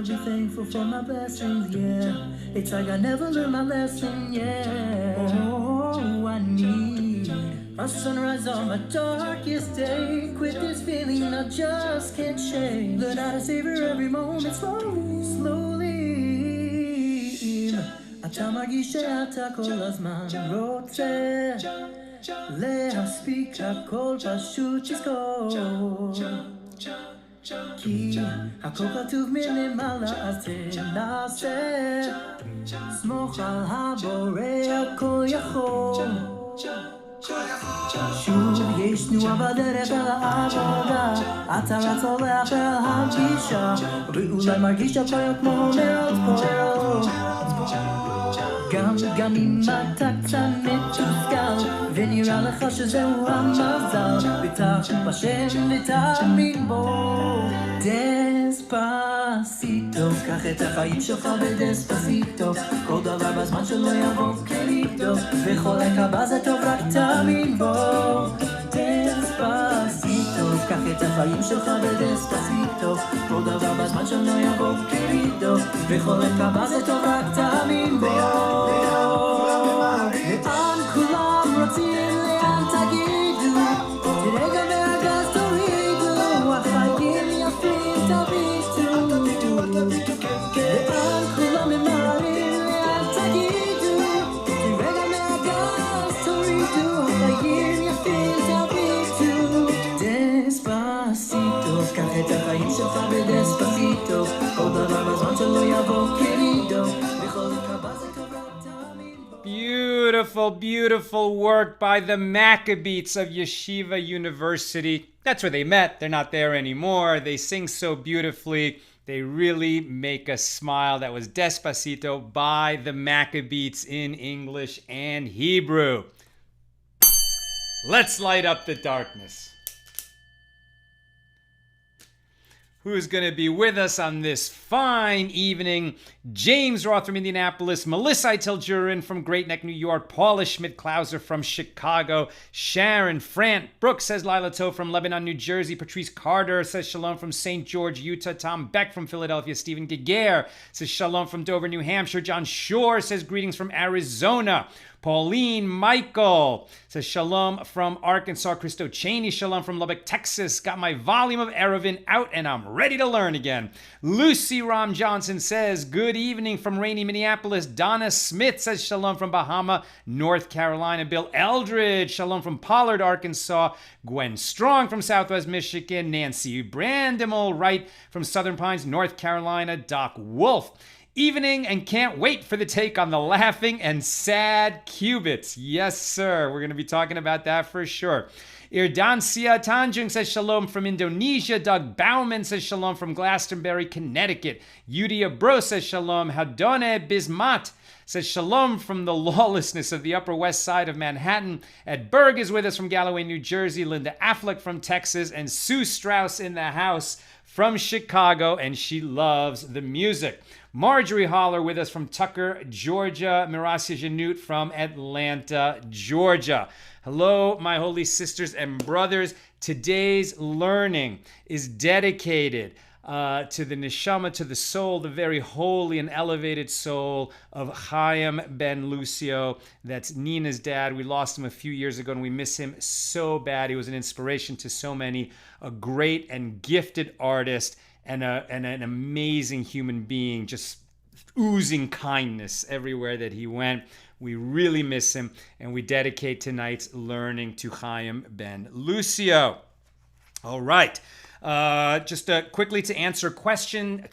gotta be thankful for my blessings, yeah. It's like I never learned my lesson, yeah. Oh, I need a sunrise on my darkest day. Quit this feeling I just can't shake. Learn how to savor every moment slowly, slowly. אתה מרגיש שאתה כל הזמן רוצה להספיק הכל פשוט תזכור כי הכל כתוב מלמעלה אז תנסה סמוך על הבורא הכל יכול שוב יש תנועה בדרך אל העבודה אתה רץ הולך אל הפגישה ואולי מרגיש הכל כמו מראות גם אם אתה קצת מתוסכל ונראה לך שזהו המזל בטח בשם ותאמין בו דספסיטו קח את החיים שלך בדספסיטו כל דבר בזמן שלא יבוא כלידו וחולק הבא זה טוב רק תאמין בו דספסיטו קח את החיים שלך בדספסיטו כל דבר בזמן שלא יבוא כלידו וחולק הבא זה טוב רק תאמין בו לאן כולם רוצים לאן תגידו תרגע מהגז תורידו החיים יפים תביטו לאן כולם ממהרים לאן תגידו תרגע מהגז תורידו החיים יפים תביטו דספסיטו קח את החיים שלך בדספסיטו כל דבר בזמן שלא יבוא כלידו וחולק הבא זה טוב רק תאמין Beautiful, beautiful work by the Maccabees of Yeshiva University. That's where they met. They're not there anymore. They sing so beautifully. They really make us smile. That was Despacito by the Maccabees in English and Hebrew. Let's light up the darkness. Who's going to be with us on this fine evening? James Roth from Indianapolis, Melissa Eitel-Jurin from Great Neck, New York, Paula Schmidt-Klauser from Chicago, Sharon Frant Brooks says Lila Tov from Lebanon, New Jersey, Patrice Carter says Shalom from St. George, Utah, Tom Beck from Philadelphia, Stephen Giger says Shalom from Dover, New Hampshire, John Shore says greetings from Arizona, Pauline Michael says Shalom from Arkansas. Christo Cheney, Shalom from Lubbock, Texas. Got my volume of Eruvin out and I'm ready to learn again. Lucy Ram Johnson says good evening from rainy Minneapolis. Donna Smith says Shalom from Bahama, North Carolina. Bill Eldridge, Shalom from Pollard, Arkansas. Gwen Strong from Southwest Michigan. Nancy Brandemel right from Southern Pines, North Carolina. Doc Wolf. Evening and can't wait for the take on the laughing and sad cubits. Yes, sir. We're going to be talking about that for sure. Irdansia Tanjung says Shalom from Indonesia. Doug Bauman says Shalom from Glastonbury, Connecticut. Yudia Bro says Shalom. Hadone Bismat says Shalom from the lawlessness of the Upper West Side of Manhattan. Ed Berg is with us from Galloway, New Jersey. Linda Affleck from Texas. And Sue Strauss in the house from Chicago. And she loves the music. Marjorie Holler with us from Tucker, Georgia. Mirasia Janut from Atlanta, Georgia. Hello, my holy sisters and brothers. Today's learning is dedicated to the neshama, to the soul, the very holy and elevated soul of Chaim ben Lucio. That's Nina's dad. We lost him a few years ago and we miss him so bad. He was an inspiration to so many, a great and gifted artist and an amazing human being, just oozing kindness everywhere that he went. We really miss him, and we dedicate tonight's learning to Chaim ben Lucio. All right. Just quickly to answer a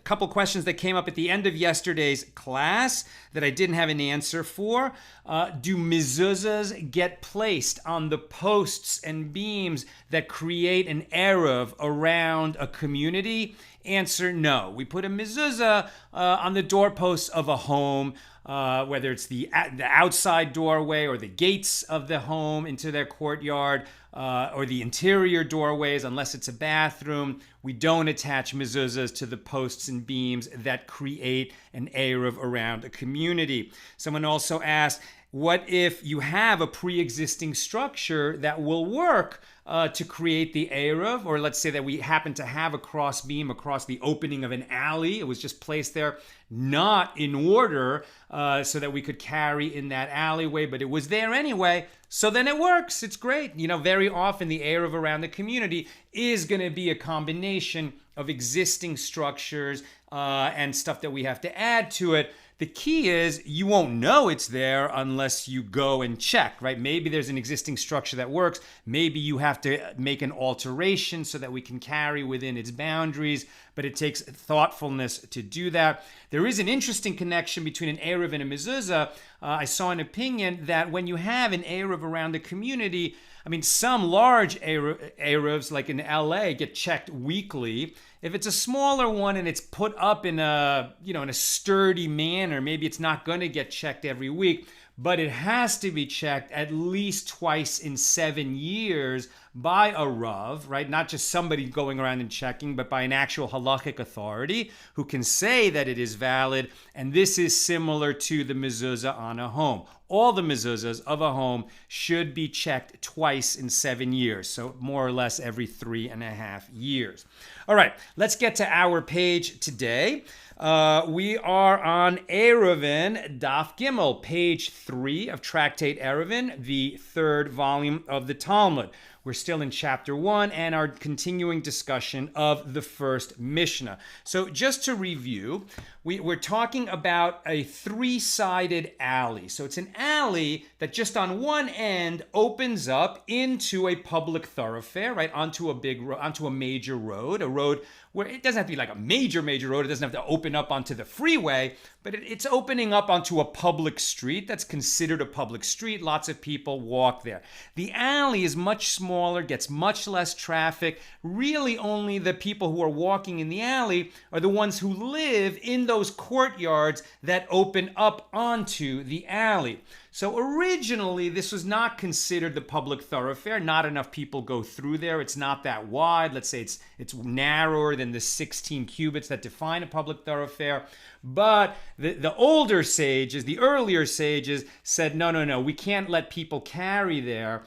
couple questions that came up at the end of yesterday's class that I didn't have an answer for. Do mezuzahs get placed on the posts and beams that create an eruv around a community? Answer, no. We put a mezuzah on the doorposts of a home, whether it's the outside doorway or the gates of the home into their courtyard, or the interior doorways, unless it's a bathroom. We don't attach mezuzahs to the posts and beams that create an eruv around a community. Someone also asked, What if you have a pre-existing structure that will work to create the Eruv? Or let's say that we happen to have a crossbeam across the opening of an alley. It was just placed there not in order so that we could carry in that alleyway, but it was there anyway. So then it works. It's great. Very often the Eruv around the community is going to be a combination of existing structures and stuff that we have to add to it. The key is you won't know it's there unless you go and check, right? Maybe there's an existing structure that works. Maybe you have to make an alteration so that we can carry within its boundaries, but it takes thoughtfulness to do that. There is an interesting connection between an Eruv and a mezuzah. I saw an opinion that when you have an Eruv around the community, some large Eruvs, like in LA, get checked weekly. If it's a smaller one and it's put up in a sturdy manner, maybe it's not going to get checked every week, but it has to be checked at least twice in 7 years by a Rav, right? Not just somebody going around and checking, but by an actual halachic authority who can say that it is valid. And this is similar to the mezuzah on a home. All the mezuzahs of a home should be checked twice in 7 years, so more or less every 3.5 years. All right, let's get to our page today. We are on Eruvin, Daf Gimel, page 3 of Tractate Eruvin, the third volume of the Talmud. We're still in chapter 1 and our continuing discussion of the first Mishna. So just to review, we're talking about a three-sided alley. So it's an alley that just on one end opens up into a public thoroughfare, right? Onto a major road, a road where it doesn't have to be like a major road. It doesn't have to open up onto the freeway, but it's opening up onto a public street that's considered a public street. Lots of people walk there. The alley is much smaller, gets much less traffic. Really only the people who are walking in the alley are the ones who live in those courtyards that open up onto the alley. So originally, this was not considered the public thoroughfare. Not enough people go through there. It's not that wide. Let's say it's narrower than the 16 cubits that define a public thoroughfare. But the older sages, the earlier sages, said, no, we can't let people carry there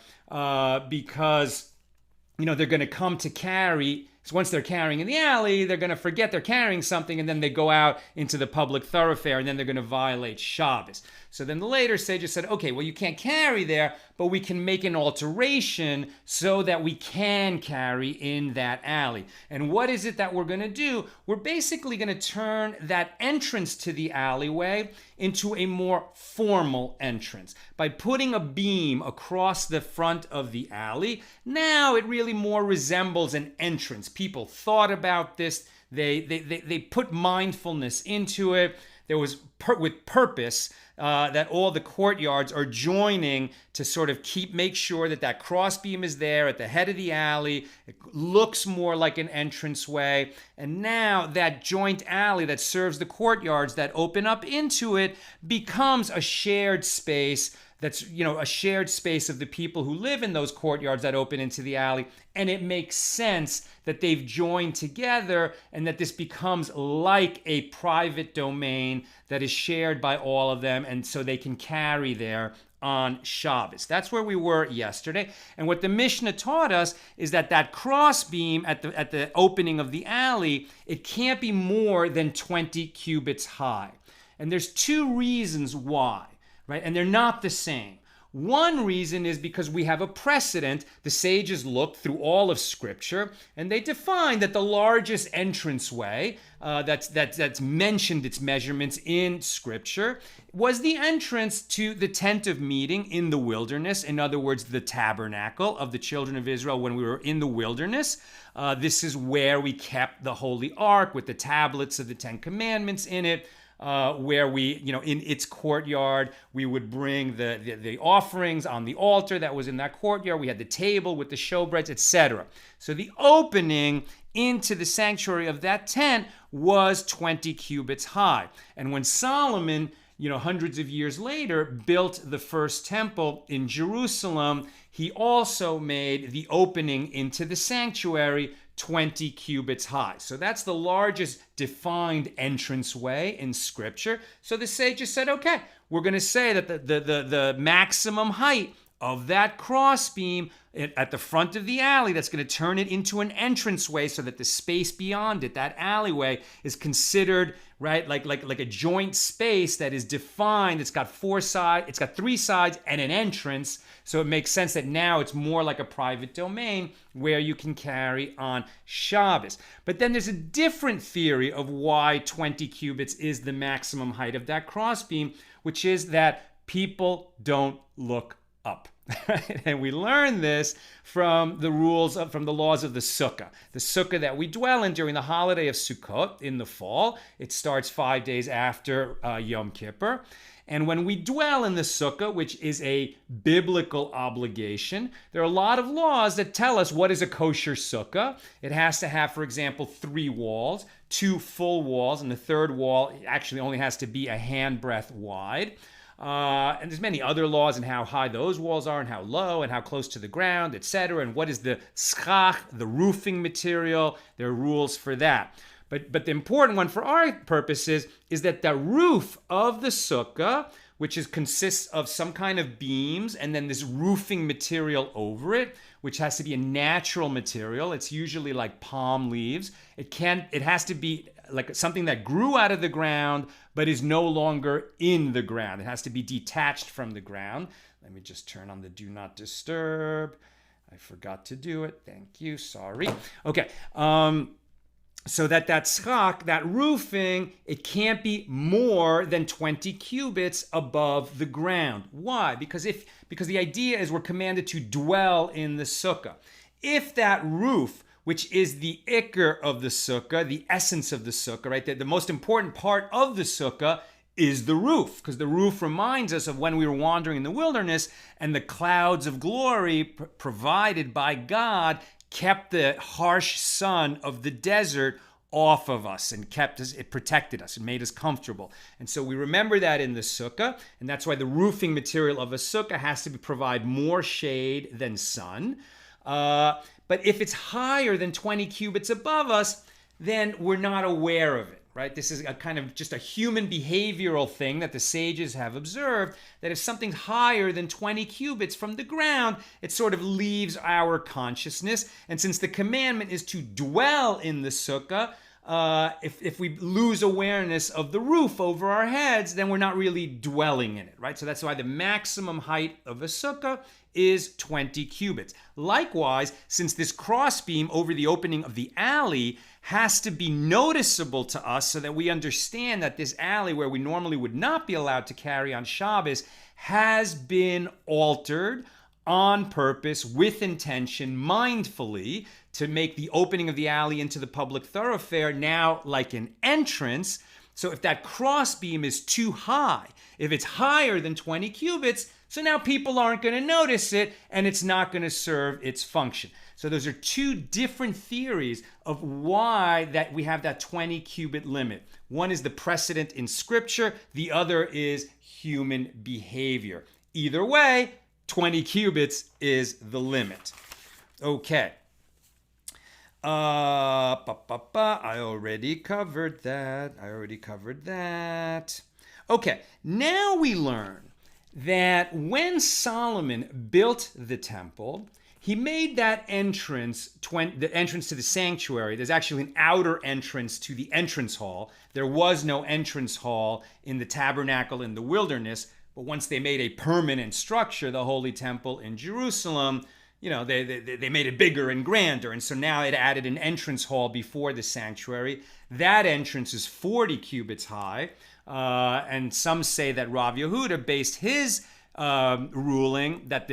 because they're going to come to carry. So once they're carrying in the alley, they're going to forget they're carrying something, and then they go out into the public thoroughfare, and then they're going to violate Shabbos. So then the later sages said, okay, well, you can't carry there, but we can make an alteration so that we can carry in that alley. And what is it that we're going to do? We're basically going to turn that entrance to the alleyway into a more formal entrance. By putting a beam across the front of the alley, now it really more resembles an entrance. People thought about this. They put mindfulness into it. There was with purpose that all the courtyards are joining to sort of make sure that crossbeam is there at the head of the alley. It looks more like an entranceway. And now that joint alley that serves the courtyards that open up into it becomes a shared space that's, a shared space of the people who live in those courtyards that open into the alley. And it makes sense that they've joined together and that this becomes like a private domain that is shared by all of them, and so they can carry there on Shabbos. That's where we were yesterday. And what the Mishnah taught us is that crossbeam at the opening of the alley, it can't be more than 20 cubits high. And there's two reasons why. Right? And they're not the same. One reason is because we have a precedent. The sages looked through all of Scripture, and they defined that the largest entranceway that's mentioned its measurements in Scripture was the entrance to the tent of meeting in the wilderness. In other words, the tabernacle of the children of Israel when we were in the wilderness. This is where we kept the Holy Ark with the tablets of the Ten Commandments in it. Where we, in its courtyard, we would bring the offerings on the altar that was in that courtyard. We had the table with the showbreads, etc. So the opening into the sanctuary of that tent was 20 cubits high. And when Solomon, hundreds of years later, built the first temple in Jerusalem, he also made the opening into the sanctuary 20 cubits high. So that's the largest defined entranceway in Scripture. So the sages said, okay, we're going to say that the maximum height of that crossbeam at the front of the alley, that's going to turn it into an entranceway so that the space beyond it, that alleyway, is considered, right, like a joint space that is defined. It's got three sides and an entrance. So it makes sense that now it's more like a private domain where you can carry on Shabbos. But then there's a different theory of why 20 cubits is the maximum height of that crossbeam, which is that people don't look up. And we learn this from the laws of the sukkah. The sukkah that we dwell in during the holiday of Sukkot in the fall. It starts 5 days after Yom Kippur. And when we dwell in the sukkah, which is a biblical obligation, there are a lot of laws that tell us what is a kosher sukkah. It has to have, for example, 3 walls, 2 full walls, and the third wall actually only has to be a handbreadth wide. And there's many other laws in how high those walls are and how low and how close to the ground, etc. And what is the schach, the roofing material. There are rules for that. But the important one for our purposes is that the roof of the sukkah, which consists of some kind of beams and then this roofing material over it, which has to be a natural material. It's usually like palm leaves. It has to be like something that grew out of the ground but is no longer in the ground. It has to be detached from the ground. Let me just turn on the do not disturb. I forgot to do it. Thank you. Sorry. Okay. So that schach, that roofing, it can't be more than 20 cubits above the ground. Why? Because the idea is we're commanded to dwell in the sukkah. If that roof, which is the ikr of the sukkah, the essence of the sukkah, right? The most important part of the sukkah is the roof, because the roof reminds us of when we were wandering in the wilderness and the clouds of glory provided by God kept the harsh sun of the desert off of us and it protected us and made us comfortable. And so we remember that in the sukkah, and that's why the roofing material of a sukkah has to provide more shade than sun. But if it's higher than 20 cubits above us, then we're not aware of it, right? This is a kind of just a human behavioral thing that the sages have observed, that if something's higher than 20 cubits from the ground, it sort of leaves our consciousness. And since the commandment is to dwell in the sukkah, if we lose awareness of the roof over our heads, then we're not really dwelling in it, right? So that's why the maximum height of a sukkah is 20 cubits. Likewise, since this crossbeam over the opening of the alley has to be noticeable to us so that we understand that this alley where we normally would not be allowed to carry on Shabbos has been altered on purpose, with intention, mindfully, to make the opening of the alley into the public thoroughfare now like an entrance. So if that crossbeam is too high, if it's higher than 20 cubits, so now people aren't going to notice it and it's not going to serve its function. So those are two different theories of why that we have that 20 cubit limit. One is the precedent in Scripture, the other is human behavior. Either way, 20 cubits is the limit. Okay. I already covered that. Okay, now we learn that when Solomon built the temple, he made that entrance, the entrance to the sanctuary. There's actually an outer entrance to the entrance hall. There was no entrance hall in the tabernacle in the wilderness, but once they made a permanent structure, the Holy Temple in Jerusalem, they made it bigger and grander. And so now it added an entrance hall before the sanctuary. That entrance is 40 cubits high. And some say that Rav Yehuda based his ruling that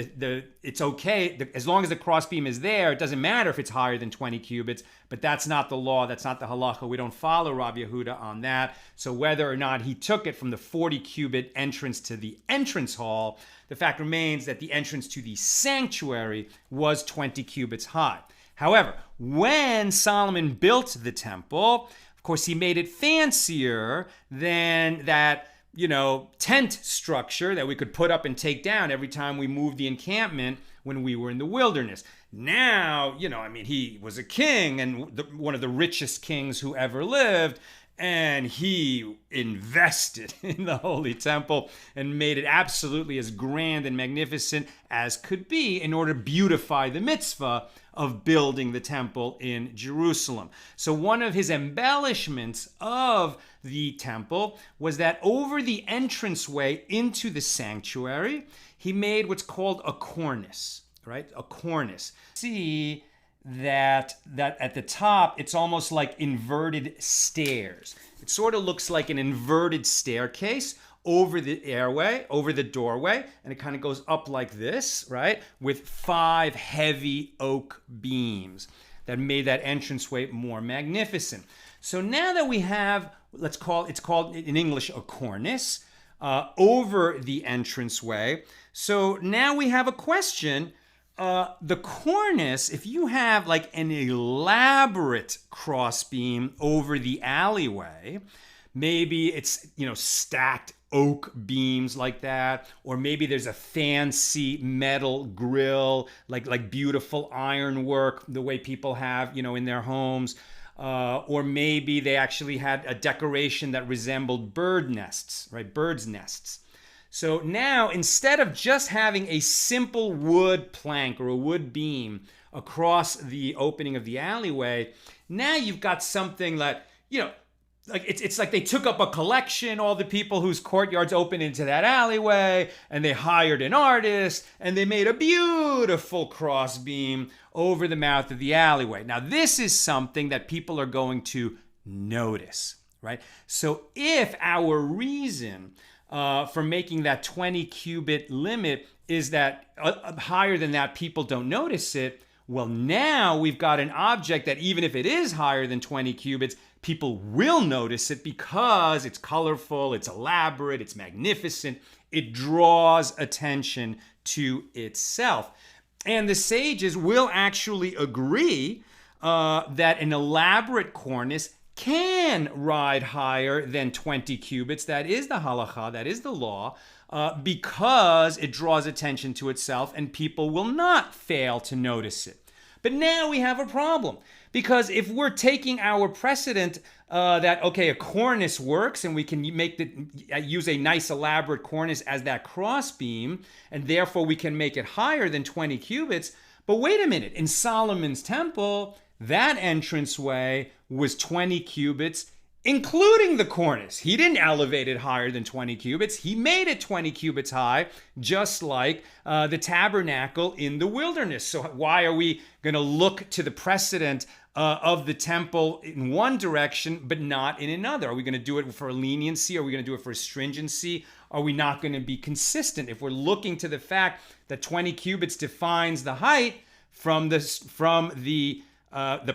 it's okay, as long as the crossbeam is there, it doesn't matter if it's higher than 20 cubits, but that's not the law, that's not the halacha. We don't follow Rav Yehuda on that. So whether or not he took it from the 40 cubit entrance to the entrance hall, the fact remains that the entrance to the sanctuary was 20 cubits high. However, when Solomon built the temple, of course, he made it fancier than that tent structure that we could put up and take down every time we moved the encampment when we were in the wilderness. Now, he was a king and one of the richest kings who ever lived. And he invested in the Holy Temple and made it absolutely as grand and magnificent as could be in order to beautify the mitzvah of building the temple in Jerusalem. So one of his embellishments of the temple was that over the entranceway into the sanctuary, he made what's called a cornice, right? A cornice. See that at the top, it's almost like inverted stairs. It sort of looks like an inverted staircase over the doorway, and it kind of goes up like this, right? With 5 heavy oak beams that made that entranceway more magnificent. So now that we have, it's called in English a cornice, over the entranceway. So now we have a question. The cornice, if you have like an elaborate crossbeam over the alleyway, maybe it's, stacked oak beams like that, or maybe there's a fancy metal grill, like beautiful ironwork, the way people have, in their homes, or maybe they actually had a decoration that resembled bird nests, right? Birds' nests. So now, instead of just having a simple wood plank or a wood beam across the opening of the alleyway, now you've got something that, like it's like they took up a collection, all the people whose courtyards open into that alleyway, and they hired an artist, and they made a beautiful crossbeam over the mouth of the alleyway. Now, this is something that people are going to notice, right? So if our reason for making that 20 cubit limit is that higher than that, people don't notice it. Well, now we've got an object that even if it is higher than 20 cubits, people will notice it because it's colorful, it's elaborate, it's magnificent. It draws attention to itself. And the sages will actually agree that an elaborate cornice can ride higher than 20 cubits. That is the halakha, that is the law, because it draws attention to itself and people will not fail to notice it. But now we have a problem, because if we're taking our precedent that, okay, a cornice works and we can use a nice elaborate cornice as that crossbeam, and therefore we can make it higher than 20 cubits. But wait a minute, in Solomon's temple, that entranceway was 20 cubits, including the cornice. He didn't elevate it higher than 20 cubits. He made it 20 cubits high, just like the tabernacle in the wilderness. So why are we going to look to the precedent of the temple in one direction, but not in another? Are we going to do it for a leniency? Are we going to do it for a stringency? Are we not going to be consistent? If we're looking to the fact that 20 cubits defines the height from the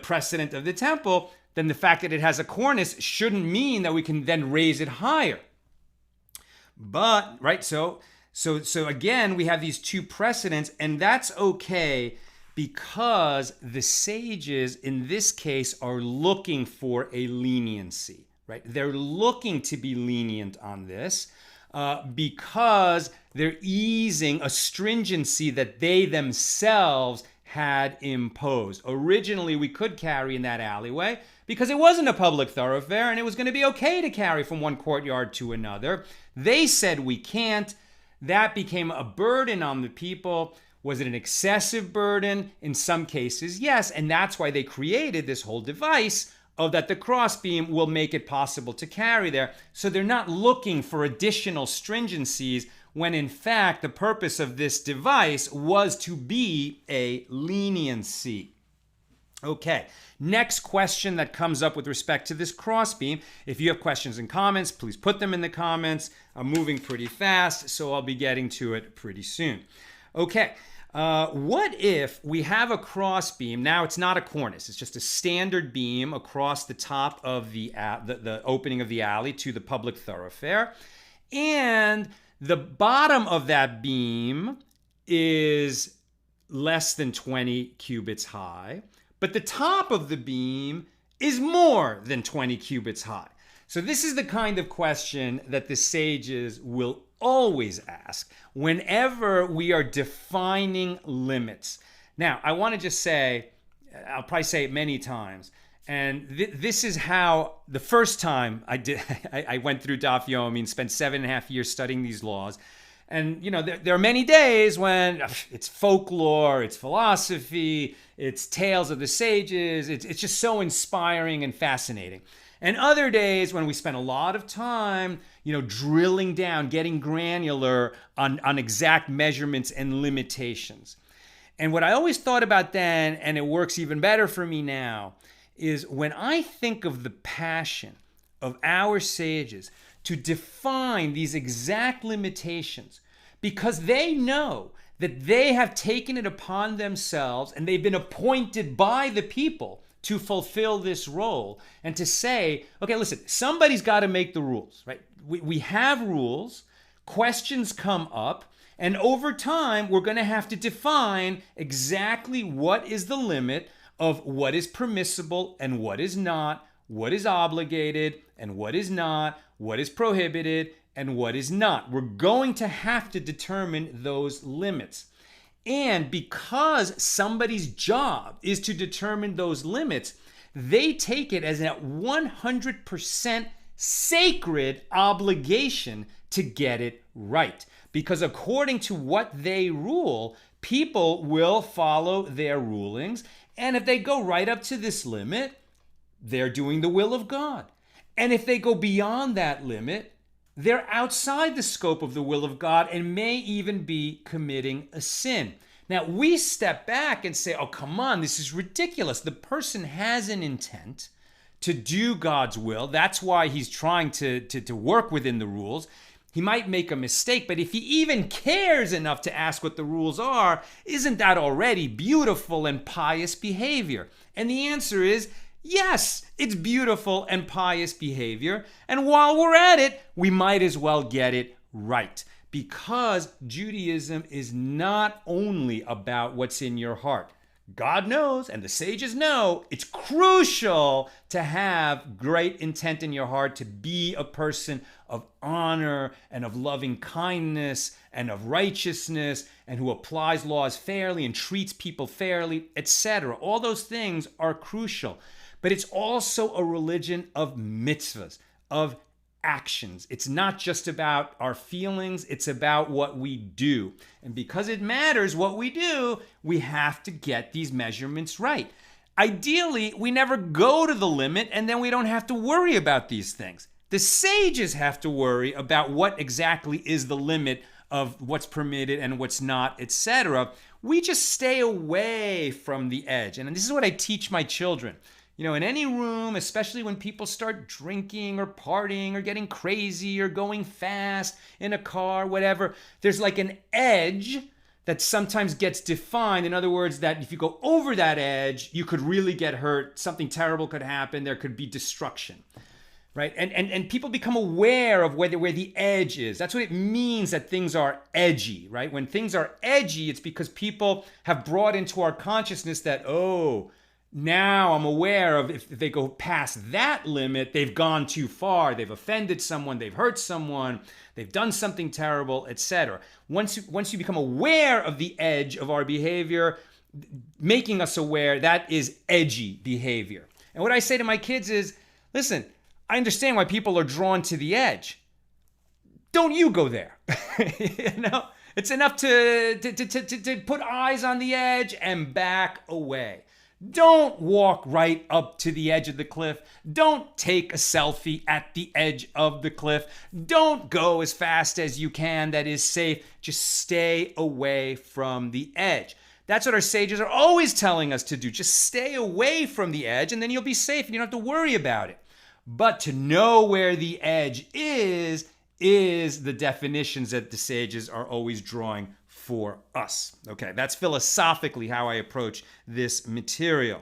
precedent of the temple, then the fact that it has a cornice shouldn't mean that we can then raise it higher. But, right, so again, we have these two precedents, and that's okay because the sages in this case are looking for a leniency, right? They're looking to be lenient on this because they're easing a stringency that they themselves had imposed. Originally, we could carry in that alleyway because it wasn't a public thoroughfare and it was going to be okay to carry from one courtyard to another. They said we can't. That became a burden on the people. Was it an excessive burden? In some cases, yes. And that's why they created this whole device of that the crossbeam will make it possible to carry there. So they're not looking for additional stringencies when in fact the purpose of this device was to be a leniency. Okay, next question that comes up with respect to this crossbeam. If you have questions and comments, please put them in the comments. I'm moving pretty fast, so I'll be getting to it pretty soon. Okay, what if we have a crossbeam? Now it's not a cornice, it's just a standard beam across the top of the opening of the alley to the public thoroughfare. And the bottom of that beam is less than 20 cubits high, but the top of the beam is more than 20 cubits high. So this is the kind of question that the sages will always ask whenever we are defining limits. Now, I want to just say, I'll probably say it many times, and this is how the first time I went through Daf Yomi, spent 7.5 years studying these laws. And, there are many days when it's folklore, it's philosophy, it's tales of the sages. It's just so inspiring and fascinating. And other days when we spend a lot of time, drilling down, getting granular on exact measurements and limitations. And what I always thought about then, and it works even better for me now, is when I think of the passion of our sages to define these exact limitations, because they know that they have taken it upon themselves and they've been appointed by the people to fulfill this role and to say, okay, listen, somebody's got to make the rules, right? We have rules, questions come up, and over time, we're going to have to define exactly what is the limit of what is permissible and what is not, what is obligated and what is not, what is prohibited and what is not. We're going to have to determine those limits. And because somebody's job is to determine those limits, they take it as a 100% sacred obligation to get it right. Because according to what they rule, people will follow their rulings. And if they go right up to this limit, they're doing the will of God. And if they go beyond that limit, they're outside the scope of the will of God and may even be committing a sin. Now, we step back and say, oh, come on, this is ridiculous. The person has an intent to do God's will. That's why he's trying to work within the rules. He might make a mistake, but if he even cares enough to ask what the rules are, isn't that already beautiful and pious behavior? And the answer is, yes, it's beautiful and pious behavior. And while we're at it, we might as well get it right. Because Judaism is not only about what's in your heart. God knows, and the sages know, it's crucial to have great intent in your heart, to be a person of honor and of loving kindness and of righteousness, and who applies laws fairly and treats people fairly, etc. All those things are crucial. But it's also a religion of mitzvahs, of actions. It's not just about our feelings, it's about what we do. And because it matters what we do, we have to get these measurements right. Ideally, we never go to the limit and then we don't have to worry about these things. The sages have to worry about what exactly is the limit of what's permitted and what's not, etc. We just stay away from the edge. And this is what I teach my children. In any room, especially when people start drinking or partying or getting crazy or going fast in a car, whatever, there's like an edge that sometimes gets defined. In other words, that if you go over that edge, you could really get hurt. Something terrible could happen. There could be destruction, right? And people become aware of where the edge is. That's what it means that things are edgy, right? When things are edgy, it's because people have brought into our consciousness that, now I'm aware of if they go past that limit, they've gone too far. They've offended someone, they've hurt someone, they've done something terrible, etc. Once you become aware of the edge of our behavior, making us aware, that is edgy behavior. And what I say to my kids is, listen, I understand why people are drawn to the edge. Don't you go there. It's enough to put eyes on the edge and back away. Don't walk right up to the edge of the cliff. Don't take a selfie at the edge of the cliff. Don't go as fast as you can. That is safe. Just stay away from the edge. That's what our sages are always telling us to do. Just stay away from the edge and then you'll be safe and you don't have to worry about it. But to know where the edge is the definitions that the sages are always drawing for us. Okay, that's philosophically how I approach this material.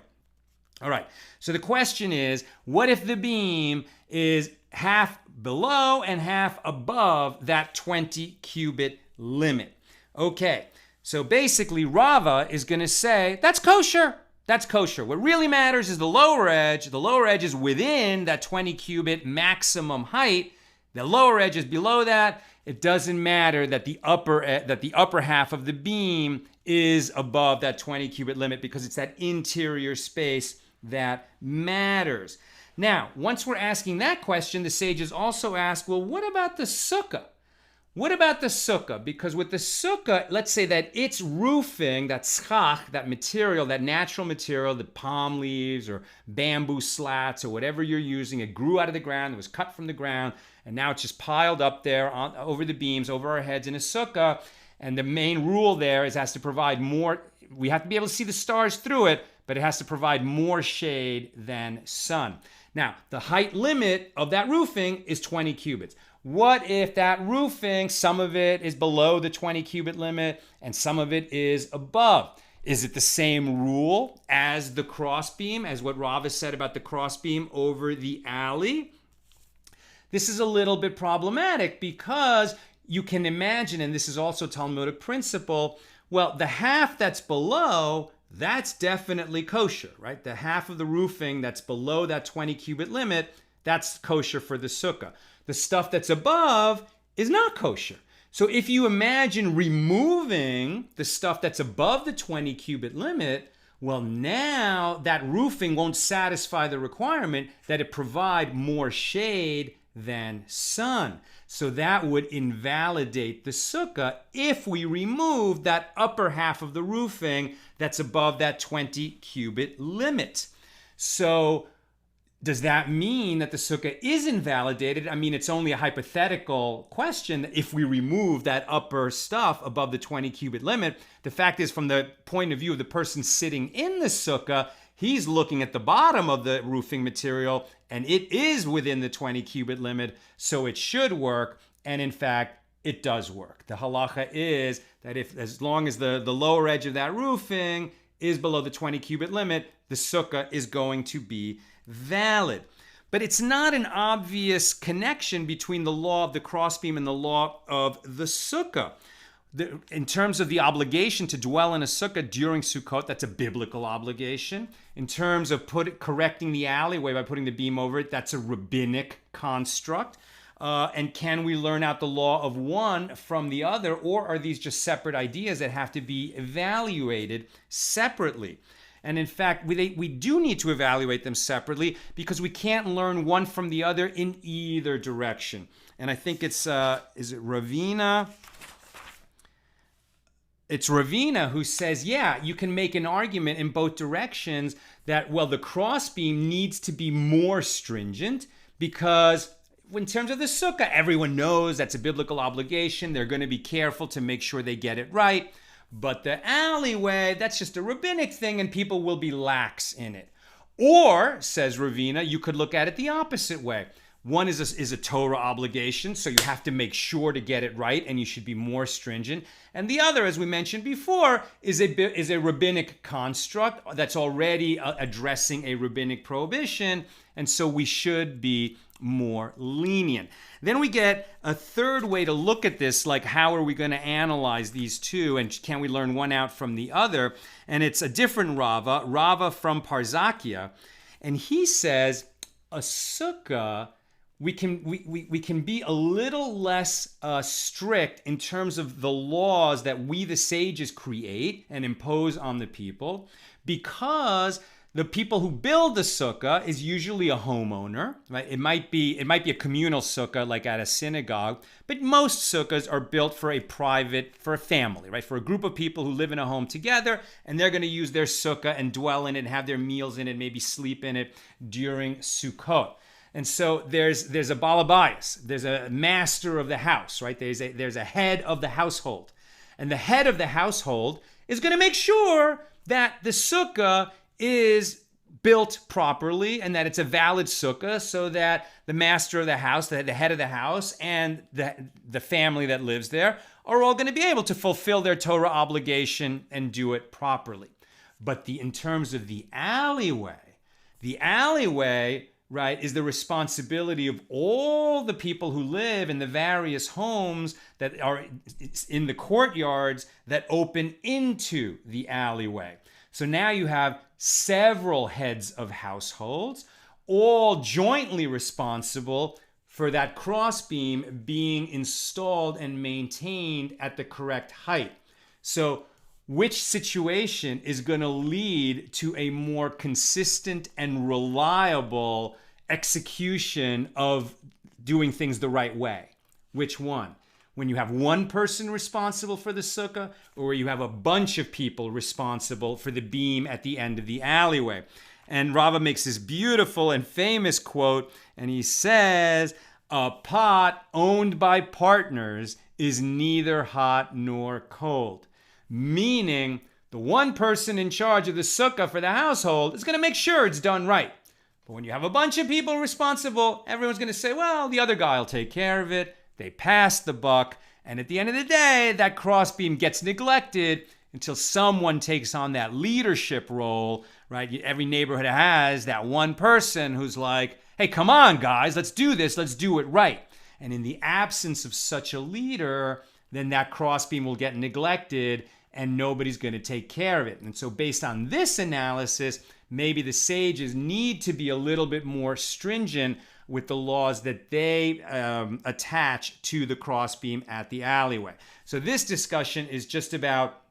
All right, so the question is, what if the beam is half below and half above that 20 cubit limit? Okay, so basically Rava is going to say, that's kosher. That's kosher. What really matters is the lower edge. The lower edge is within that 20 cubit maximum height. The lower edge is below that. It doesn't matter that the upper half of the beam is above that 20 cubit limit, because it's that interior space that matters. Now, once we're asking that question, the sages also ask, well, what about the sukkah? What about the sukkah? Because with the sukkah, let's say that its roofing, that schach, that material, that natural material, the palm leaves or bamboo slats or whatever you're using, it grew out of the ground, it was cut from the ground, and now it's just piled up there over the beams, over our heads in a sukkah. And the main rule there is it has to provide more, we have to be able to see the stars through it, but it has to provide more shade than sun. Now, the height limit of that roofing is 20 cubits. What if that roofing, some of it is below the 20 cubit limit and some of it is above? Is it the same rule as the crossbeam, as what Rava said about the crossbeam over the alley? This is a little bit problematic because you can imagine, and this is also Talmudic principle, well, the half that's below, that's definitely kosher, right? The half of the roofing that's below that 20 cubit limit, that's kosher for the sukkah. The stuff that's above is not kosher. So if you imagine removing the stuff that's above the 20 cubit limit, well, now that roofing won't satisfy the requirement that it provide more shade than sun. So that would invalidate the sukkah if we remove that upper half of the roofing that's above that 20 cubit limit. So does that mean that the sukkah is invalidated? I mean, it's only a hypothetical question. If we remove that upper stuff above the 20 cubit limit, the fact is, from the point of view of the person sitting in the sukkah, he's looking at the bottom of the roofing material, and it is within the 20 cubit limit, so it should work. And in fact, it does work. The halacha is that as long as the lower edge of that roofing is below the 20 cubit limit, the sukkah is going to be valid. But it's not an obvious connection between the law of the crossbeam and the law of the sukkah. In terms of the obligation to dwell in a sukkah during Sukkot, that's a biblical obligation. In terms of correcting the alleyway by putting the beam over it, that's a rabbinic construct. And can we learn out the law of one from the other, or are these just separate ideas that have to be evaluated separately? And in fact, we do need to evaluate them separately because we can't learn one from the other in either direction. And I think it's, is it Ravina? It's Ravina who says, yeah, you can make an argument in both directions that, well, the crossbeam needs to be more stringent because in terms of the sukkah, everyone knows that's a biblical obligation. They're going to be careful to make sure they get it right. But the alleyway, that's just a rabbinic thing and people will be lax in it. Or, says Ravina, you could look at it the opposite way. One is a Torah obligation, so you have to make sure to get it right and you should be more stringent. And the other, as we mentioned before, is a rabbinic construct that's already addressing a rabbinic prohibition, and so we should be more lenient. Then we get a third way to look at this, like how are we going to analyze these two, and can we learn one out from the other? And it's a different Rava from Parzakia, and he says a sukkah, we can be a little less strict in terms of the laws that we, the sages, create and impose on the people, because the people who build the sukkah is usually a homeowner, right? It might be a communal sukkah like at a synagogue, but most sukkahs are built for a family, right? For a group of people who live in a home together, and they're going to use their sukkah and dwell in it and have their meals in it, maybe sleep in it during Sukkot. And so there's a balabayas, there's a master of the house, right? There's a head of the household. And the head of the household is going to make sure that the sukkah is built properly and that it's a valid sukkah, so that the master of the house, the head of the house, and the family that lives there are all going to be able to fulfill their Torah obligation and do it properly. But in terms of the alleyway, right, is the responsibility of all the people who live in the various homes that are in the courtyards that open into the alleyway. So now you have several heads of households, all jointly responsible for that crossbeam being installed and maintained at the correct height. So which situation is going to lead to a more consistent and reliable execution of doing things the right way? Which one? When you have one person responsible for the sukkah, or you have a bunch of people responsible for the beam at the end of the alleyway? And Rava makes this beautiful and famous quote, and he says, "A pot owned by partners is neither hot nor cold." Meaning, the one person in charge of the sukkah for the household is going to make sure it's done right. But when you have a bunch of people responsible, everyone's going to say, well, the other guy will take care of it. They pass the buck. And at the end of the day, that crossbeam gets neglected until someone takes on that leadership role, right? Every neighborhood has that one person who's like, hey, come on, guys, let's do this. Let's do it right. And in the absence of such a leader, then that crossbeam will get neglected and nobody's going to take care of it. And so based on this analysis, maybe the sages need to be a little bit more stringent with the laws that they attach to the crossbeam at the alleyway. So this discussion is just about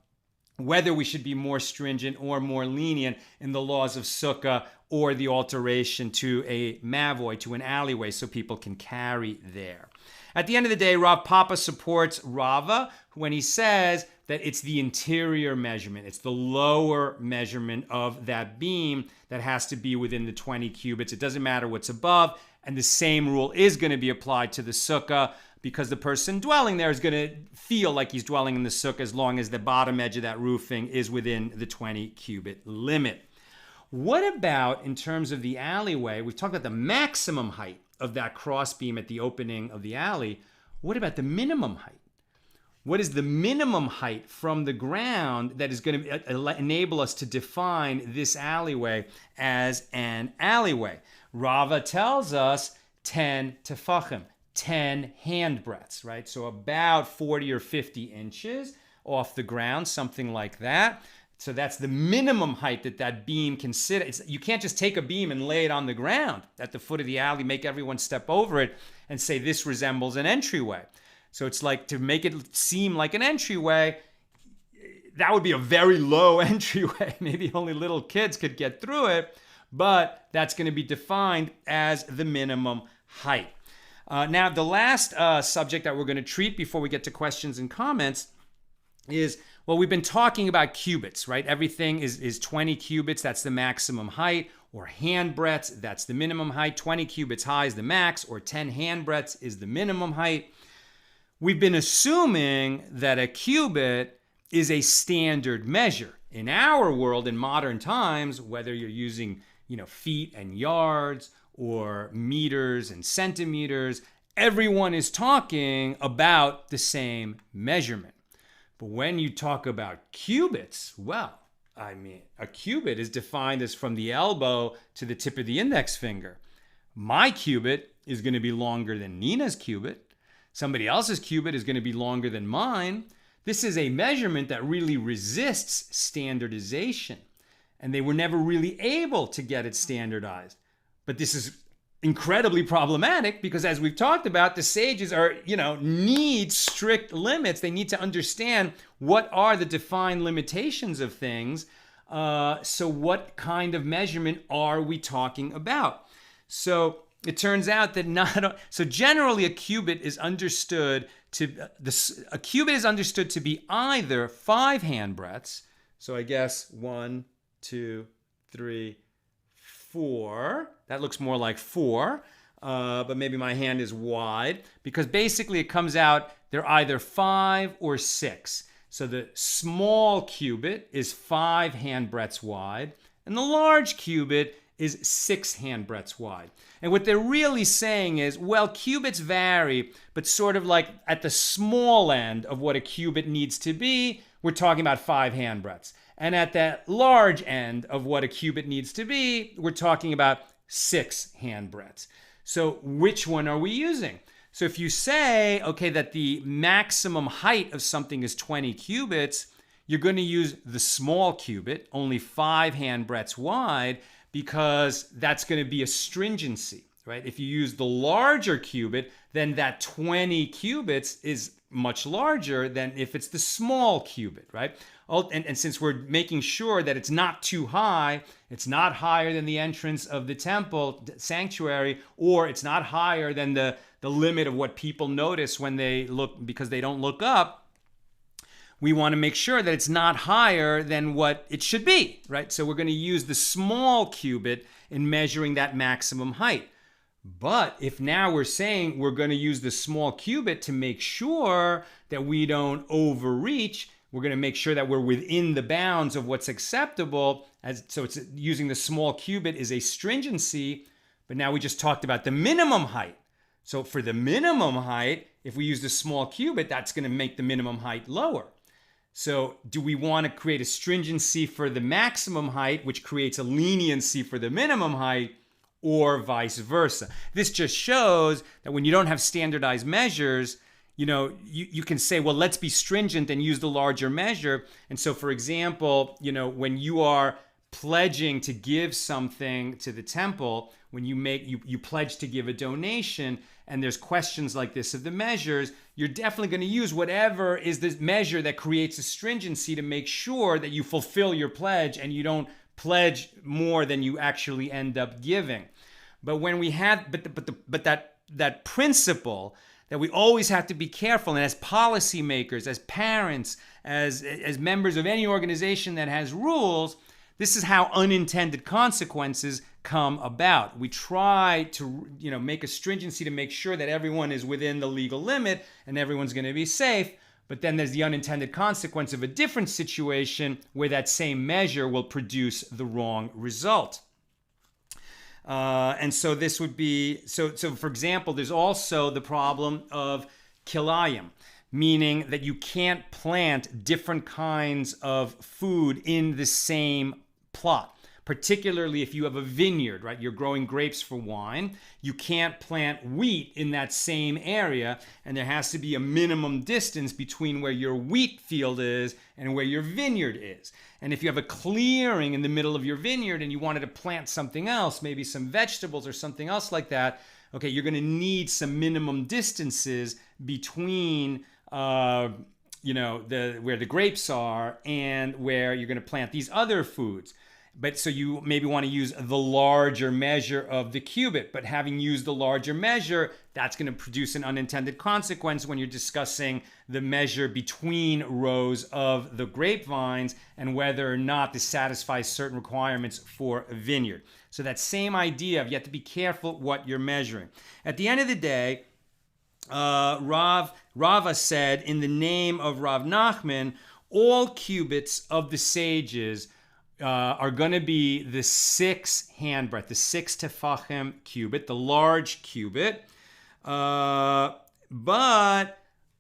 whether we should be more stringent or more lenient in the laws of sukkah or the alteration to a mavoy, to an alleyway, so people can carry there. At the end of the day, Rav Papa supports Rava when he says that it's the interior measurement. It's the lower measurement of that beam that has to be within the 20 cubits. It doesn't matter what's above. And the same rule is going to be applied to the sukkah, because the person dwelling there is going to feel like he's dwelling in the sukkah as long as the bottom edge of that roofing is within the 20 cubit limit. What about in terms of the alleyway? We've talked about the maximum height of that crossbeam at the opening of the alley. What about the minimum height? What is the minimum height from the ground that is going to enable us to define this alleyway as an alleyway? Rava tells us 10 tefachim, 10 handbreadths, right? So about 40 or 50 inches off the ground, something like that. So that's the minimum height that that beam can sit. You can't just take a beam and lay it on the ground at the foot of the alley, make everyone step over it and say this resembles an entryway. So it's like, to make it seem like an entryway, that would be a very low entryway. Maybe only little kids could get through it, but that's going to be defined as the minimum height. Now, the last subject that we're going to treat before we get to questions and comments is, well, we've been talking about cubits, right? Everything is 20 cubits, that's the maximum height, or handbreadths, that's the minimum height. 20 cubits high is the max, or 10 handbreadths is the minimum height. We've been assuming that a cubit is a standard measure. In our world, in modern times, whether you're using, feet and yards or meters and centimeters, everyone is talking about the same measurement. But when you talk about cubits, well, a cubit is defined as from the elbow to the tip of the index finger. My cubit is going to be longer than Nina's cubit. Somebody else's cubit is going to be longer than mine. This is a measurement that really resists standardization, and they were never really able to get it standardized. But this is incredibly problematic because, as we've talked about, the sages need strict limits. They need to understand what are the defined limitations of things. So what kind of measurement are we talking about? So it turns out that generally a cubit is understood to be either 5 handbreadths. So I guess 1, 2, 3, 4. That looks more like 4, but maybe my hand is wide, because basically it comes out they're either 5 or 6. So the small cubit is 5 handbreadths wide, and the large cubit is 6 handbreadths wide. And what they're really saying is, well, cubits vary, but sort of like at the small end of what a cubit needs to be, we're talking about 5 handbreadths. And at that large end of what a cubit needs to be, we're talking about 6 handbreadths. So which one are we using? So if you say, okay, that the maximum height of something is 20 cubits, you're going to use the small cubit, only 5 handbreadths wide, because that's going to be a stringency, right? If you use the larger cubit, then that 20 cubits is much larger than if it's the small cubit, right? And since we're making sure that it's not too high, it's not higher than the entrance of the temple sanctuary, or it's not higher than the limit of what people notice when they look, because they don't look up, we want to make sure that it's not higher than what it should be, right? So we're going to use the small cubit in measuring that maximum height. But if now we're saying we're going to use the small cubit to make sure that we don't overreach, we're going to make sure that we're within the bounds of what's acceptable. So it's using the small cubit is a stringency, but now we just talked about the minimum height. So for the minimum height, if we use the small cubit, that's going to make the minimum height lower. So do we want to create a stringency for the maximum height, which creates a leniency for the minimum height, or vice versa? This just shows that when you don't have standardized measures, you can say, well, let's be stringent and use the larger measure. And so, for example, when you are pledging to give something to the temple, when you pledge to give a donation, and there's questions like this of the measures, you're definitely going to use whatever is the measure that creates a stringency to make sure that you fulfill your pledge and you don't pledge more than you actually end up giving. But when we have, but that principle that we always have to be careful, and as policymakers, as parents, as members of any organization that has rules, this is how unintended consequences come about. We try to, make a stringency to make sure that everyone is within the legal limit and everyone's going to be safe. But then there's the unintended consequence of a different situation where that same measure will produce the wrong result. And so this would be, so for example, there's also the problem of kilayim, meaning that you can't plant different kinds of food in the same plot. Particularly if you have a vineyard, right? You're growing grapes for wine. You can't plant wheat in that same area, and there has to be a minimum distance between where your wheat field is and where your vineyard is. And if you have a clearing in the middle of your vineyard and you wanted to plant something else, maybe some vegetables or something else like that, okay, you're going to need some minimum distances between where the grapes are and where you're going to plant these other foods. But so you maybe want to use the larger measure of the cubit, but having used the larger measure, that's going to produce an unintended consequence when you're discussing the measure between rows of the grapevines and whether or not this satisfies certain requirements for a vineyard. So that same idea of you have to be careful what you're measuring. At the end of the day, Rava said, in the name of Rav Nachman, all cubits of the sages are going to be the 6 handbreadth, the 6 tefachim cubit, the large cubit, but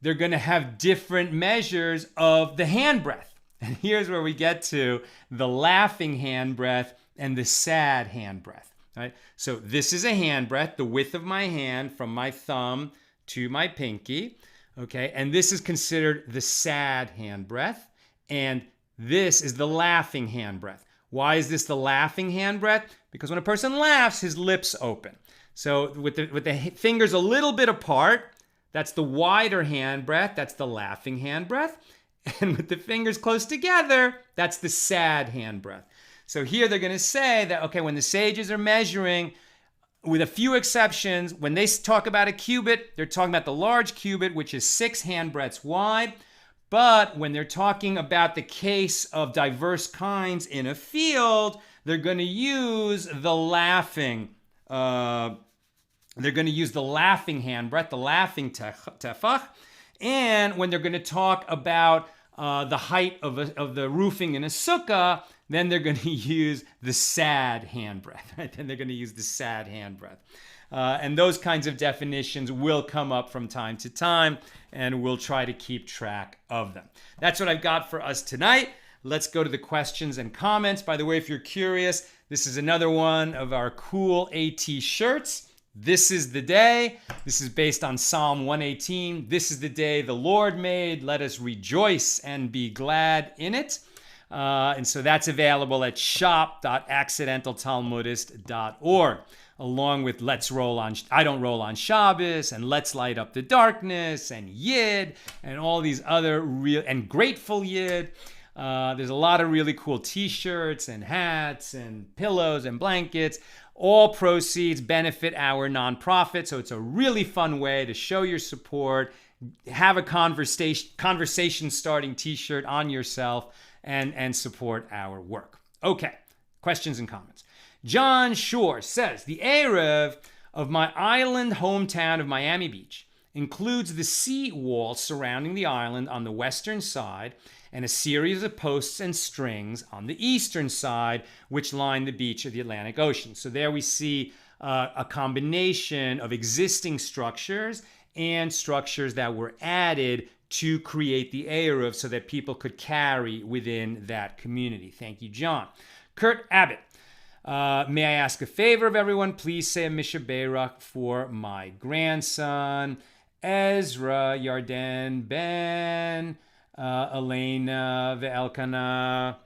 they're going to have different measures of the handbreadth. And here's where we get to the laughing handbreadth and the sad handbreadth. Right? So this is a handbreadth, the width of my hand from my thumb to my pinky, okay? And this is considered the sad handbreadth, and this is the laughing handbreadth. Why is this the laughing handbreadth? Because when a person laughs, his lips open. So with the fingers a little bit apart, that's the wider handbreadth, that's the laughing handbreadth. And with the fingers close together, that's the sad handbreadth. So here they're going to say that, okay, when the sages are measuring, with a few exceptions, when they talk about a cubit, they're talking about the large cubit, which is 6 handbreadths wide. But when they're talking about the case of diverse kinds in a field, they're going to use the laughing. They're going to use the laughing handbreadth, the laughing tefach. And when they're going to talk about the height of the roofing in a sukkah, then they're going to use the sad handbreadth. Right? Then they're going to use the sad handbreadth. And those kinds of definitions will come up from time to time, and we'll try to keep track of them. That's what I've got for us tonight. Let's go to the questions and comments. By the way, if you're curious, this is another one of our cool AT shirts. This is the day. This is based on Psalm 118. This is the day the Lord made. Let us rejoice and be glad in it. And so that's available at shop.accidentaltalmudist.org, along with Let's Roll on, I Don't Roll on Shabbos, and Let's Light Up the Darkness, and Yid, and all these other real, and Grateful Yid. There's a lot of really cool t-shirts and hats and pillows and blankets. All proceeds benefit our nonprofit, so it's a really fun way to show your support, have a conversation starting t-shirt on yourself, and support our work. Okay, questions and comments. John Shore says, the Eruv of my island hometown of Miami Beach includes the sea wall surrounding the island on the western side and a series of posts and strings on the eastern side, which line the beach of the Atlantic Ocean. So there we see a combination of existing structures and structures that were added to create the Eruv so that people could carry within that community. Thank you, John. Kurt Abbott. May I ask a favor of everyone? Please say a Misha Beirach for my grandson, Ezra Yarden Ben Elena Ve'elkana.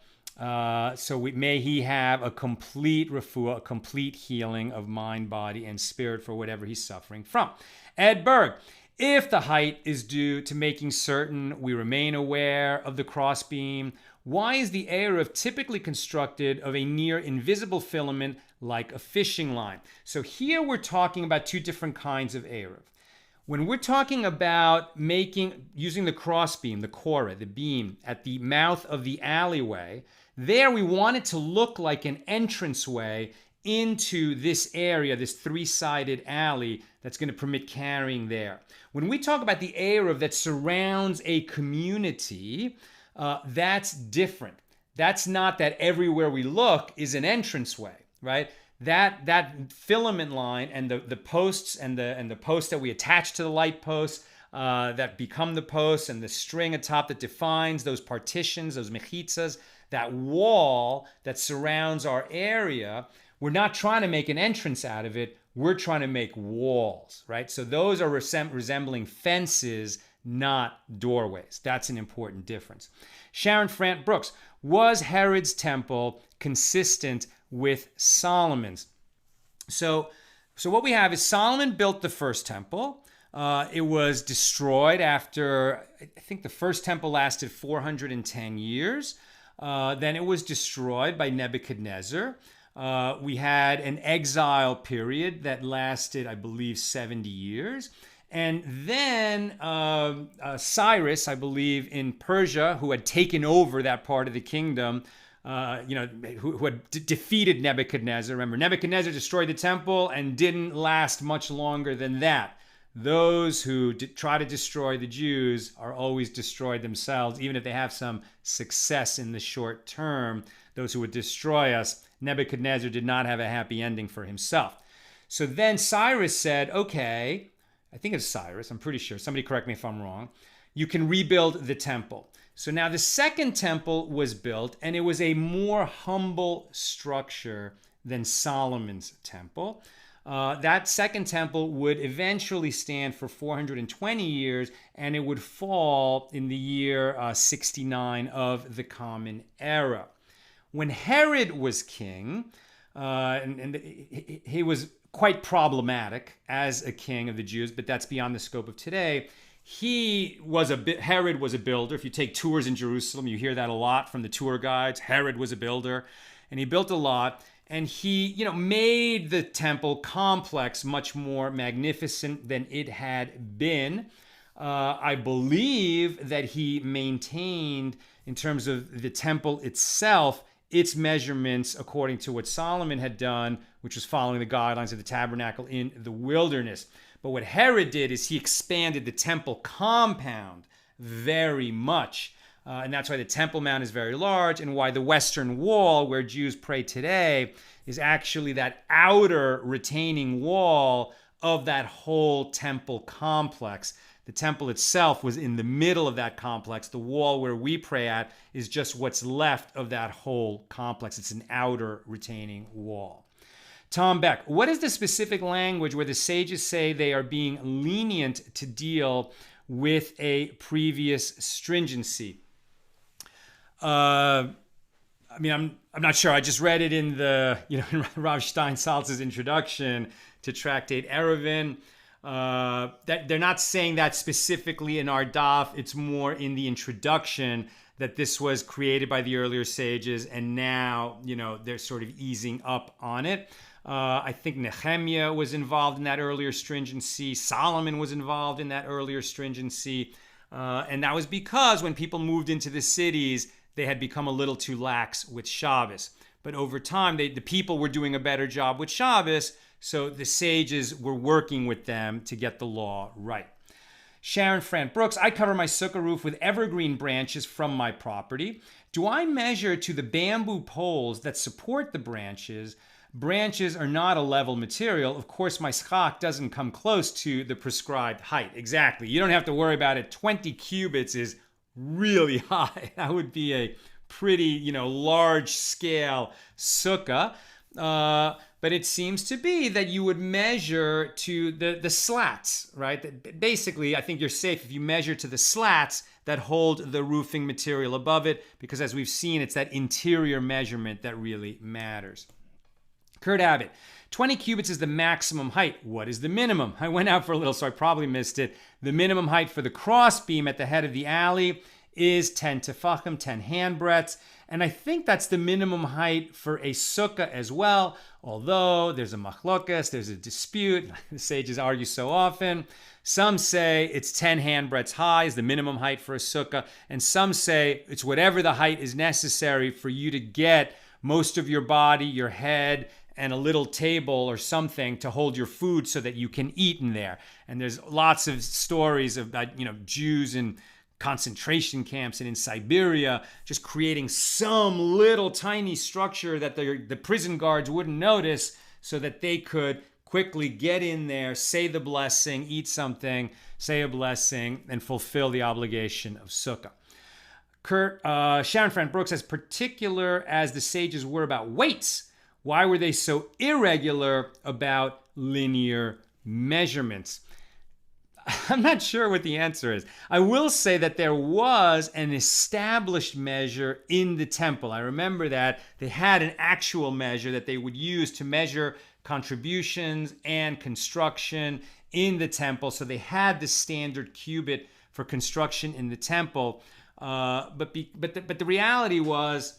May he have a complete refuah, a complete healing of mind, body, and spirit for whatever he's suffering from. Ed Berg. If the height is due to making certain we remain aware of the crossbeam, why is the Eruv typically constructed of a near invisible filament like a fishing line? So here we're talking about two different kinds of Eruv. When we're talking about using the crossbeam, the korah, the beam, at the mouth of the alleyway, there we want it to look like an entranceway into this area, this three-sided alley that's going to permit carrying there. When we talk about the Eruv that surrounds a community, that's different. That's not that everywhere we look is an entranceway, right? That filament line and the posts and the posts that we attach to the light posts that become the posts, and the string atop that defines those partitions, those mechitzas, that wall that surrounds our area. We're not trying to make an entrance out of it. We're trying to make walls, right? So those are resembling fences, not doorways. That's an important difference. Sharon Frant Brooks, was Herod's temple consistent with Solomon's? So what we have is Solomon built the first temple. It was destroyed after, I think the first temple lasted 410 years. Then it was destroyed by Nebuchadnezzar. We had an exile period that lasted, I believe, 70 years. And then Cyrus, I believe, in Persia, who had taken over that part of the kingdom, who had defeated Nebuchadnezzar. Remember, Nebuchadnezzar destroyed the temple and didn't last much longer than that. Those who try to destroy the Jews are always destroyed themselves, even if they have some success in the short term. Those who would destroy us, Nebuchadnezzar did not have a happy ending for himself. So then Cyrus said, okay, I think it's Cyrus, I'm pretty sure, somebody correct me if I'm wrong, you can rebuild the temple. So now the second temple was built, and it was a more humble structure than Solomon's temple. That second temple would eventually stand for 420 years, and it would fall in the year 69 of the Common Era. When Herod was king, and he was quite problematic as a king of the Jews, but that's beyond the scope of today. Herod was a builder. If you take tours in Jerusalem, you hear that a lot from the tour guides. Herod was a builder, and he built a lot. And he, made the temple complex much more magnificent than it had been. I believe that he maintained, in terms of the temple itself, its measurements according to what Solomon had done, which was following the guidelines of the tabernacle in the wilderness. But what Herod did is he expanded the temple compound very much. And that's why the Temple Mount is very large, and why the Western Wall, where Jews pray today, is actually that outer retaining wall of that whole temple complex. The temple itself was in the middle of that complex. The wall where we pray at is just what's left of that whole complex. It's an outer retaining wall. Tom Beck, what is the specific language where the sages say they are being lenient to deal with a previous stringency? I'm not sure. I just read it in in Rav Steinsaltz's introduction to Tractate Eruvin. That they're not saying that specifically in our daf. It's more in the introduction that this was created by the earlier sages, and now they're sort of easing up on it. I think Nehemiah was involved in that earlier stringency. Solomon was involved in that earlier stringency. And that was because when people moved into the cities, they had become a little too lax with Shabbos. But over time, the people were doing a better job with Shabbos, so the sages were working with them to get the law right. Sharon Fran Brooks, I cover my sukkah roof with evergreen branches from my property. Do I measure to the bamboo poles that support the branches? Branches are not a level material. Of course, my schach doesn't come close to the prescribed height. Exactly. You don't have to worry about it. 20 cubits is really high. That would be a pretty, large scale sukkah. But it seems to be that you would measure to the slats, right? Basically, I think you're safe if you measure to the slats that hold the roofing material above it, because as we've seen, it's that interior measurement that really matters. Kurt Abbott, 20 cubits is the maximum height. What is the minimum? I went out for a little, so I probably missed it. The minimum height for the crossbeam at the head of the alley is 10 tefachim, 10 handbreadths. And I think that's the minimum height for a sukkah as well, although there's a machlokas, there's a dispute. The sages argue so often. Some say it's 10 handbreadths high is the minimum height for a sukkah, and some say it's whatever the height is necessary for you to get most of your body, your head, and a little table or something to hold your food so that you can eat in there. And there's lots of stories about, Jews in concentration camps and in Siberia just creating some little tiny structure that the prison guards wouldn't notice so that they could quickly get in there, say the blessing, eat something, say a blessing, and fulfill the obligation of sukkah. Sharon Fran Brooks, as particular as the sages were about weights, why were they so irregular about linear measurements? I'm not sure what the answer is. I will say that there was an established measure in the temple. I remember that they had an actual measure that they would use to measure contributions and construction in the temple. So they had the standard cubit for construction in the temple. But the reality was,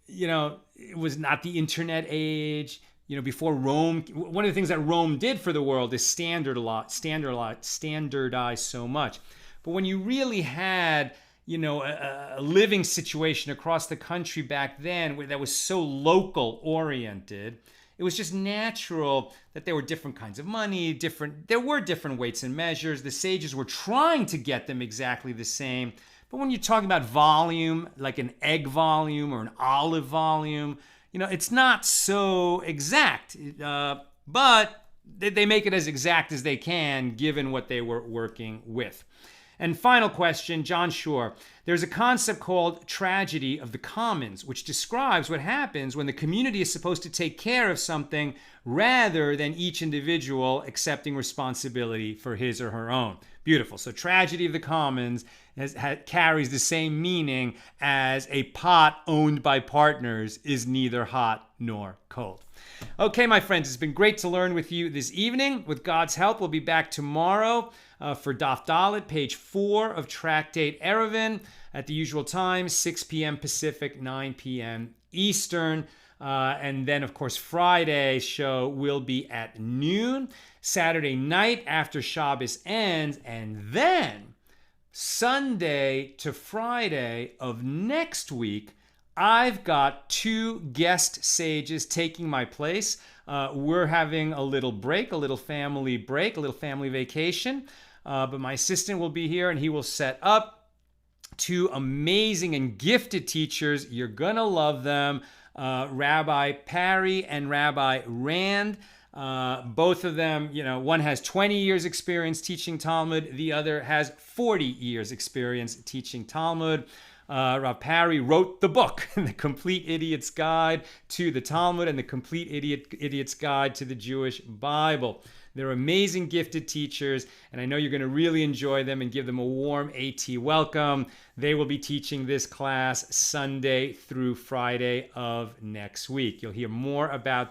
it was not the internet age. Before Rome, one of the things that Rome did for the world is standardize so much. But when you really had, a living situation across the country back then that was so local oriented, it was just natural that there were different kinds of money, there were different weights and measures. The sages were trying to get them exactly the same. But when you're talking about volume, like an egg volume or an olive volume, it's not so exact, but they make it as exact as they can given what they were working with. And final question, John Shore. There's a concept called tragedy of the commons, which describes what happens when the community is supposed to take care of something rather than each individual accepting responsibility for his or her own. Beautiful. So tragedy of the commons carries the same meaning as a pot owned by partners is neither hot nor cold. Okay, my friends, it's been great to learn with you this evening. With God's help, we'll be back tomorrow for Daf Dalet, page 4 of Tractate Eruvin at the usual time, 6 p.m. Pacific, 9 p.m. Eastern. And then, of course, Friday's show will be at noon, Saturday night after Shabbos ends, and then Sunday to Friday of next week, I've got 2 guest sages taking my place. We're having a little break, a little family vacation. But my assistant will be here and he will set up 2 amazing and gifted teachers. You're going to love them. Rabbi Parry and Rabbi Rand. Both of them, one has 20 years experience teaching Talmud. The other has 40 years experience teaching Talmud. Rav Parry wrote the book, The Complete Idiot's Guide to the Talmud and The Complete Idiot's Guide to the Jewish Bible. They're amazing, gifted teachers, and I know you're going to really enjoy them and give them a warm AT welcome. They will be teaching this class Sunday through Friday of next week. You'll hear more about